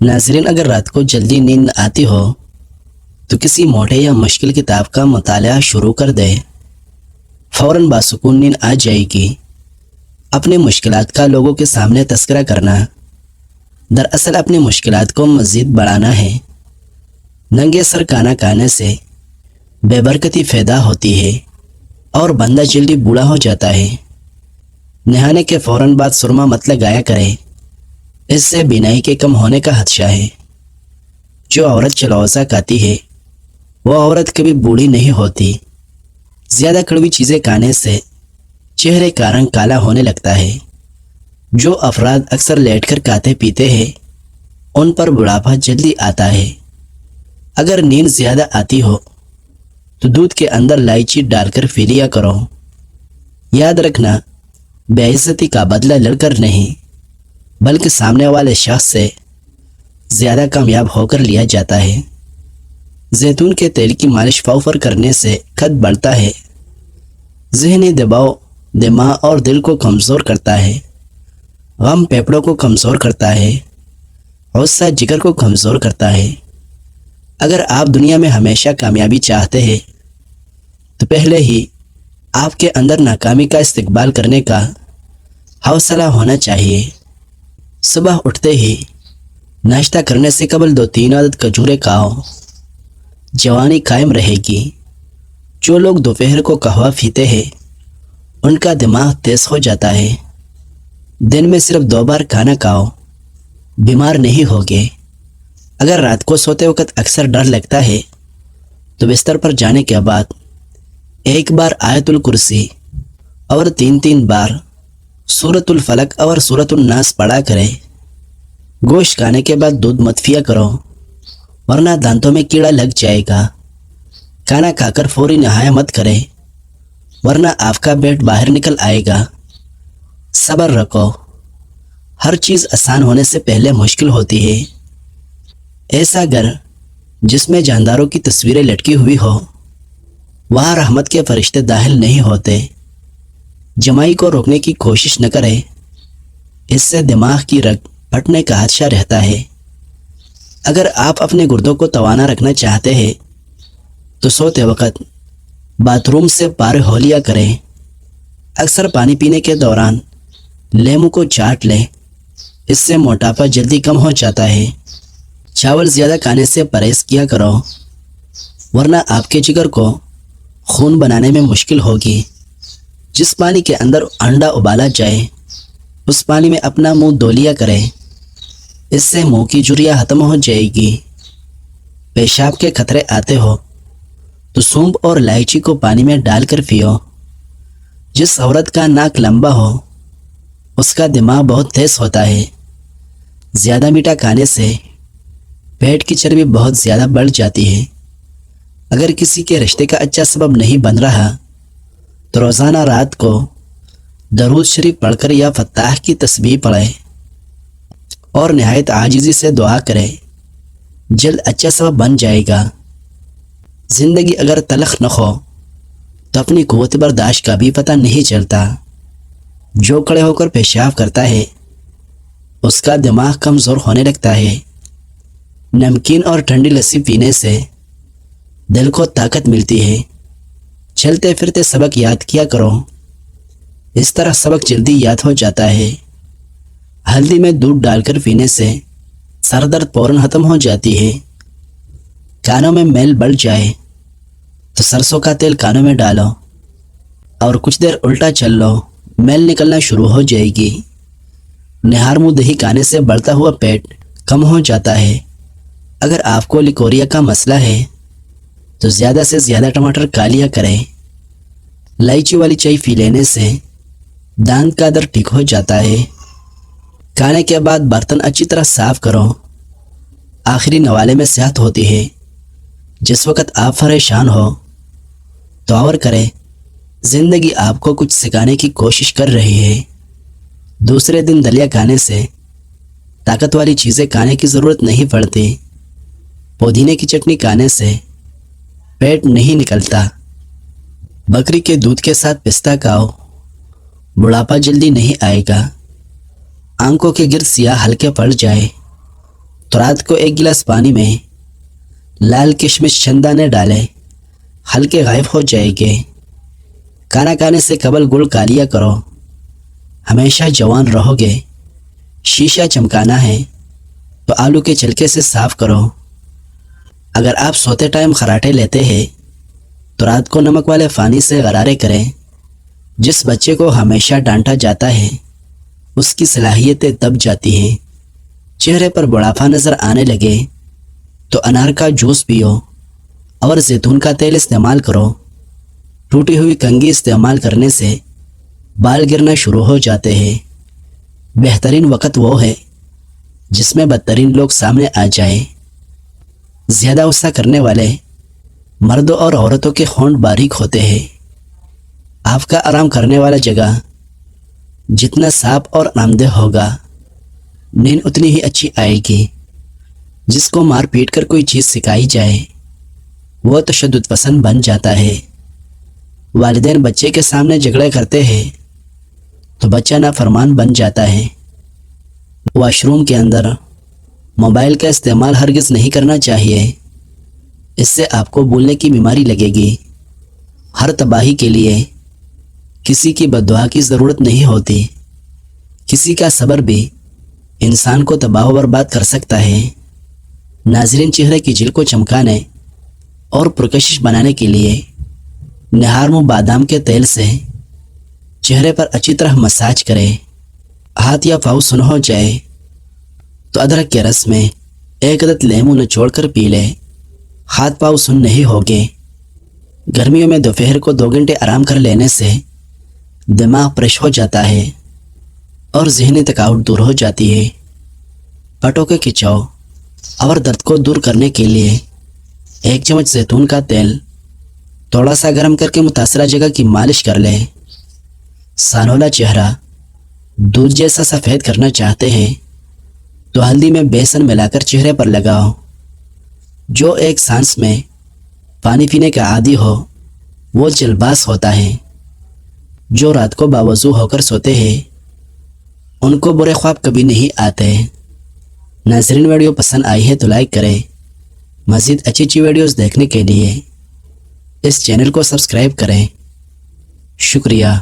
ناظرین، اگر رات کو جلدی نیند آتی ہو تو کسی موٹے یا مشکل کتاب کا مطالعہ شروع کر دے، فوراً باسکون نیند آ جائے گی۔ اپنے مشکلات کا لوگوں کے سامنے تذکرہ کرنا دراصل اپنی مشکلات کو مزید بڑھانا ہے۔ ننگے سر کھانا کھانے سے بے برکتی پیدا ہوتی ہے اور بندہ جلدی بوڑھا ہو جاتا ہے۔ نہانے کے فوراً بعد سرما مت لگایا کرے، اس سے بینائی کے کم ہونے کا خدشہ ہے۔ جو عورت چلوسا کھاتی ہے وہ عورت کبھی بوڑھی نہیں ہوتی۔ زیادہ کڑوی چیزیں کھانے سے چہرے کا رنگ کالا ہونے لگتا ہے۔ جو افراد اکثر لیٹ کر کھاتے پیتے ہیں ان پر بڑھاپا جلدی آتا ہے۔ اگر نیند زیادہ آتی ہو تو دودھ کے اندر الائچی ڈال کر پی لیا کرو۔ یاد رکھنا، بے عزتی کا بدلہ لڑ کر نہیں بلکہ سامنے والے شخص سے زیادہ کامیاب ہو کر لیا جاتا ہے۔ زیتون کے تیل کی مالش فوفر کرنے سے قد بڑھتا ہے۔ ذہنی دباؤ دماغ اور دل کو کمزور کرتا ہے۔ غم پھیپھڑوں کو کمزور کرتا ہے۔ غصہ جگر کو کمزور کرتا ہے۔ اگر آپ دنیا میں ہمیشہ کامیابی چاہتے ہیں تو پہلے ہی آپ کے اندر ناکامی کا استقبال کرنے کا حوصلہ ہونا چاہیے۔ صبح اٹھتے ہی ناشتہ کرنے سے قبل 2-3 عدد کھجوریں کھاؤ، جوانی قائم رہے گی۔ جو لوگ دوپہر کو قہوہ پیتے ہیں ان کا دماغ تیز ہو جاتا ہے۔ دن میں صرف 2 بار کھانا کھاؤ، بیمار نہیں ہوگے۔ اگر رات کو سوتے وقت اکثر ڈر لگتا ہے تو بستر پر جانے کے بعد 1 بار آیت الکرسی اور 3 بار سورۃ الفلق اور سورۃ الناس پڑھا کرے۔ گوشت کھانے کے بعد دودھ مت پیا کرو ورنہ دانتوں میں کیڑا لگ جائے گا۔ کھانا کھا کر فوری نہایا مت کرے ورنہ آپ کا پیٹ باہر نکل آئے گا۔ صبر رکھو، ہر چیز آسان ہونے سے پہلے مشکل ہوتی ہے۔ ایسا گھر جس میں جانداروں کی تصویریں لٹکی ہوئی ہو وہاں رحمت کے فرشتے داخل نہیں ہوتے۔ جمائی کو روکنے کی کوشش نہ کرے، اس سے دماغ کی رگ پھٹنے کا خدشہ رہتا ہے۔ اگر آپ اپنے گردوں کو توانا رکھنا چاہتے ہیں تو سوتے وقت باتھ روم سے پار ہو لیا کریں۔ اکثر پانی پینے کے دوران لیمو کو چاٹ لیں، اس سے موٹاپا جلدی کم ہو جاتا ہے۔ چاول زیادہ کھانے سے پرہیز کیا کرو ورنہ آپ کے جگر کو خون بنانے میں مشکل ہوگی۔ جس پانی کے اندر انڈا ابالا جائے اس پانی میں اپنا منہ دھو لیا کریں، اس سے منہ کی جھریاں ختم ہو جائے گی۔ پیشاب کے خطرے آتے ہو تو سونف اور الائچی کو پانی میں ڈال کر پیو۔ جس عورت کا ناک لمبا ہو اس کا دماغ بہت تیز ہوتا ہے۔ زیادہ میٹھا کھانے سے پیٹ کی چربی بہت زیادہ بڑھ جاتی ہے۔ اگر کسی کے رشتے کا اچھا سبب نہیں بن رہا تو روزانہ رات کو درود شریف پڑھ کر یا فتاح کی تسبیح پڑھے اور نہایت عاجزی سے دعا کرے، جلد اچھا سبب بن جائے گا۔ زندگی اگر تلخ نہ ہو تو اپنی قوت برداشت کا بھی پتہ نہیں چلتا۔ جو کھڑے ہو کر پیشاب کرتا ہے اس کا دماغ کمزور ہونے لگتا ہے۔ نمکین اور ٹھنڈی لسی پینے سے دل کو طاقت ملتی ہے۔ چلتے پھرتے سبق یاد کیا کرو، اس طرح سبق جلدی یاد ہو جاتا ہے۔ ہلدی میں دودھ ڈال کر پینے سے سر درد فوراً ختم ہو جاتی ہے۔ کانوں میں میل بڑھ جائے تو سرسوں کا تیل کانوں میں ڈالو اور کچھ دیر الٹا چل لو، میل نکلنا شروع ہو جائے گی۔ نہار منہ دہی کھانے سے بڑھتا ہوا پیٹ کم ہو جاتا ہے۔ اگر آپ کو لیکوریا کا مسئلہ ہے تو زیادہ سے زیادہ ٹماٹر کھا لیا کریں۔ الائچی والی چائے پی لینے سے دانت کا درد ٹھیک ہو جاتا ہے۔ کھانے کے بعد برتن اچھی طرح صاف کرو۔ آخری نوالے میں صحت ہوتی ہے۔ جس وقت آپ پریشان ہو تو غور کریں، زندگی آپ کو کچھ سکھانے کی کوشش کر رہی ہے۔ دوسرے دن دلیا کھانے سے طاقت والی چیزیں کھانے کی ضرورت نہیں پڑتی۔ پودینے کی چٹنی کھانے سے پیٹ نہیں نکلتا۔ بکری کے دودھ کے ساتھ پستہ کھاؤ، بڑھاپا جلدی نہیں آئے گا۔ آنکھوں کے گرد سیاہ ہلکے پڑ جائے تو رات کو 1 گلاس پانی میں لال کشمش چند دانے ڈالے، ہلکے غائب ہو جائے گے۔ کھانا کھانے سے قبل گڑ کھا لیا کرو، ہمیشہ جوان رہو گے۔ شیشہ چمکانا ہے تو آلو کے چھلکے سے صاف کرو۔ اگر آپ سوتے ٹائم خراٹے لیتے ہیں تو رات کو نمک والے پانی سے غرارے کریں۔ جس بچے کو ہمیشہ ڈانٹا جاتا ہے اس کی صلاحیتیں دب جاتی ہیں۔ چہرے پر بڑھاپا نظر آنے لگے تو انار کا جوس پیو اور زیتون کا تیل استعمال کرو۔ ٹوٹی ہوئی کنگھی استعمال کرنے سے بال گرنا شروع ہو جاتے ہیں۔ بہترین وقت وہ ہے جس میں بدترین لوگ سامنے آ جائیں۔ زیادہ غصہ کرنے والے مردوں اور عورتوں کے ہونٹ باریک ہوتے ہیں۔ آپ کا آرام کرنے والا جگہ جتنا صاف اور آرام دہ ہوگا، نیند اتنی ہی اچھی آئے گی۔ جس کو مار پیٹ کر کوئی چیز سکھائی جائے وہ تشدد پسند بن جاتا ہے۔ والدین بچے کے سامنے جھگڑے کرتے ہیں تو بچہ نافرمان بن جاتا ہے۔ واش روم کے اندر موبائل کا استعمال ہرگز نہیں کرنا چاہیے، اس سے آپ کو بھولنے کی بیماری لگے گی۔ ہر تباہی کے لیے کسی کی بد دعا کی ضرورت نہیں ہوتی۔ کسی کا صبر بھی انسان کو تباہ و برباد کر سکتا ہے۔ ناظرین، چہرے کی جلد کو چمکانے اور پرکشش بنانے کے لیے نہارمو بادام کے تیل سے چہرے پر اچھی طرح مساج کرے۔ ہاتھ یا پاؤں سن ہو جائے تو ادرک کے رس میں 1 عدد لیمو نچوڑ کر پی لے، ہاتھ پاؤں سن نہیں ہوگے۔ گرمیوں میں دوپہر کو 2 گھنٹے آرام کر لینے سے دماغ فریش ہو جاتا ہے اور ذہنی تھکاوٹ دور ہو جاتی ہے۔ پٹوں کے کھچاؤ اور درد کو دور کرنے کے لیے 1 چمچ زیتون کا تیل تھوڑا سا گرم کر کے متاثرہ جگہ کی مالش کر لیں۔ سانولا چہرہ دودھ جیسا سفید کرنا چاہتے ہیں تو ہلدی میں بیسن ملا کر چہرے پر لگاؤ۔ جو ایک سانس میں پانی پینے کا عادی ہو وہ جلباز ہوتا ہے۔ جو رات کو باوضو ہو کر سوتے ہیں ان کو برے خواب کبھی نہیں آتے۔ ناظرین، ویڈیو پسند آئی ہے تو لائک کریں۔ مزید اچھی ویڈیوز دیکھنے کے لیے اس چینل کو سبسکرائب کریں۔ شکریہ۔